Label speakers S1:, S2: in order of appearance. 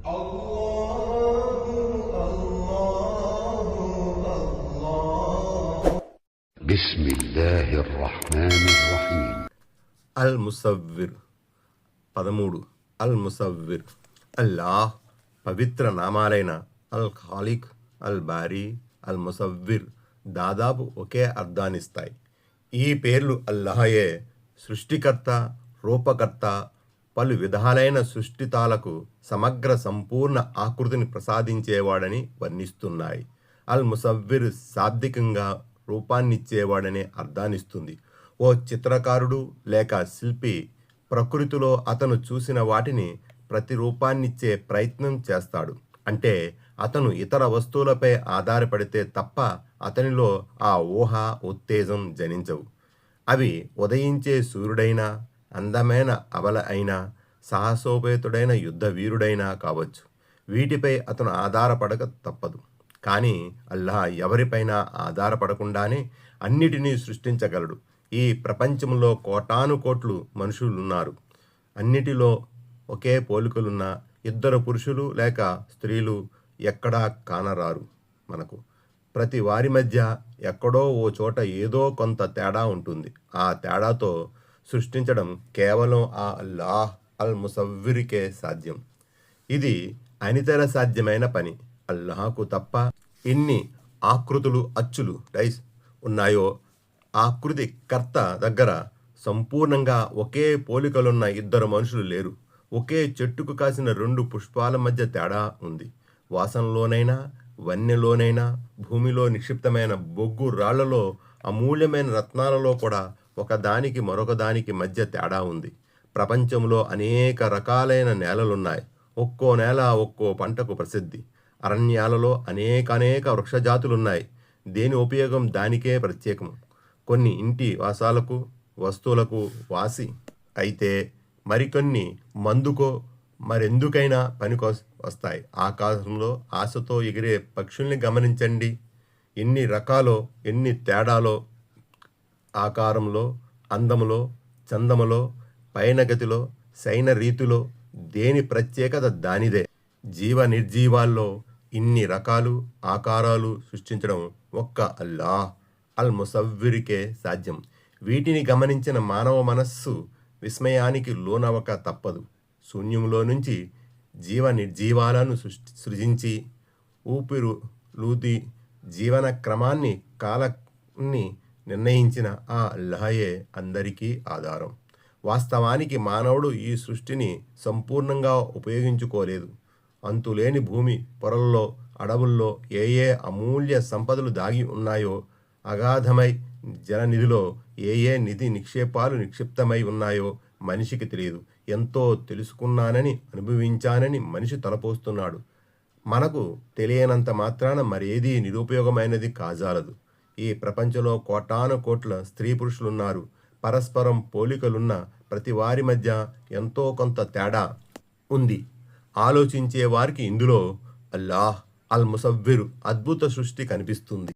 S1: بسم الله الرحمن الرحيم.
S2: المصور 13 المصور అల్లాహ్ పవిత్ర నామాలైన అల్ ఖాలిక్, అల్ బారీ, అల్ ముసవ్విర్ దాదాపు ఒకే అర్థాన్నిస్తాయి. ఈ పేర్లు అల్లాహయే సృష్టికర్త, రూపకర్త, పలు విధాలైన సృష్టితాలకు సమగ్ర సంపూర్ణ ఆకృతిని ప్రసాదించేవాడని వర్ణిస్తున్నాయి. అల్ ముసవ్విర్ శాబ్దికంగా రూపాన్నిచ్చేవాడనే అర్థాన్నిస్తుంది. ఓ చిత్రకారుడు లేక శిల్పి ప్రకృతిలో అతను చూసిన వాటిని ప్రతిరూపాన్నిచ్చే ప్రయత్నం చేస్తాడు. అంటే అతను ఇతర వస్తువులపై ఆధారపడితే తప్ప అతనిలో ఆ ఊహ, ఉత్తేజం జనించవు. అవి ఉదయించే సూర్యుడైనా, అందమైన అబల అయినా, సాహసోపేతుడైన యుద్ధ వీరుడైనా కావచ్చు. వీటిపై అతను ఆధారపడక తప్పదు. కానీ అల్లాహ్ ఎవరిపైన ఆధారపడకుండానే అన్నిటినీ సృష్టించగలడు. ఈ ప్రపంచంలో కోటాను కోట్లు మనుషులున్నారు. అన్నిటిలో ఒకే పోలికలున్న ఇద్దరు పురుషులు లేక స్త్రీలు ఎక్కడా కానరారు మనకు. ప్రతి వారి మధ్య ఎక్కడో ఓ చోట ఏదో కొంత తేడా ఉంటుంది. ఆ తేడాతో సృష్టించడం కేవలం ఆ అల్లాహ్ అల్ ముసవ్విరికే సాధ్యం. ఇది అనితర సాధ్యమైన పని. అల్లాహకు తప్ప ఎన్ని ఆకృతులు, అచ్చులు డైస్ ఉన్నాయో ఆకృతి కర్త దగ్గర సంపూర్ణంగా ఒకే పోలికలున్న ఇద్దరు మనుషులు లేరు. ఒకే చెట్టుకు కాసిన రెండు పుష్పాల మధ్య తేడా ఉంది. వాసనలోనైనా, వన్నెలోనైనా, భూమిలో నిక్షిప్తమైన బొగ్గు రాళ్లలో, అమూల్యమైన రత్నాలలో కూడా ఒకదానికి మరొకదానికి మధ్య తేడా ఉంది. ప్రపంచంలో అనేక రకాలైన నేలలున్నాయి. ఒక్కో నేల ఒక్కో పంటకు ప్రసిద్ధి. అరణ్యాలలో అనేక వృక్షజాతులున్నాయి. దేని ఉపయోగం దానికే ప్రత్యేకం. కొన్ని ఇంటి వాసాలకు, వస్తువులకు వాసి అయితే మరికొన్ని మందుకో మరెందుకైనా పనికి వస్తాయి. ఆకాశంలో ఆశతో ఎగిరే పక్షుల్ని గమనించండి. ఎన్ని రకాలో, ఎన్ని తేడాలో, ఆకారంలో, అందములో, చందములో, పయనగతిలో, శయన రీతిలో, దేని ప్రత్యేకత దానిదే. జీవ నిర్జీవాల్లో ఇన్ని రకాలు, ఆకారాలు సృష్టించడం ఒక్క అల్లాహ్ అల్ ముసవ్విరికే సాధ్యం. వీటిని గమనించిన మానవ మనస్సు విస్మయానికి లోనవక తప్పదు. శూన్యంలో నుంచి జీవ నిర్జీవాలను సృజించి ఊపిరులూది జీవన క్రమాన్ని, కాలాన్ని నిర్ణయించిన ఆ అల్లాహయే అందరికీ ఆధారం. వాస్తవానికి మానవుడు ఈ సృష్టిని సంపూర్ణంగా ఉపయోగించుకోలేదు. అంతులేని భూమి పొరల్లో, అడవుల్లో ఏ అమూల్య సంపదలు దాగి ఉన్నాయో, అగాధమై జలనిధిలో ఏ నిధి నిక్షేపాలు నిక్షిప్తమై ఉన్నాయో మనిషికి తెలియదు. ఎంతో తెలుసుకున్నానని, అనుభవించానని మనిషి తలపోస్తున్నాడు. మనకు తెలియనంత మాత్రాన మరేదీ నిరుపయోగమైనది కాజాలదు. ఈ ప్రపంచంలో కోటాను కోట్ల స్త్రీ పురుషులున్నారు. పరస్పరం పోలికలున్న ప్రతి వారి మధ్య ఎంతో కొంత తేడా ఉంది. ఆలోచించే వారికి ఇందులో అల్లాహ్ అల్ ముసవ్విర్ అద్భుత సృష్టి కనిపిస్తుంది.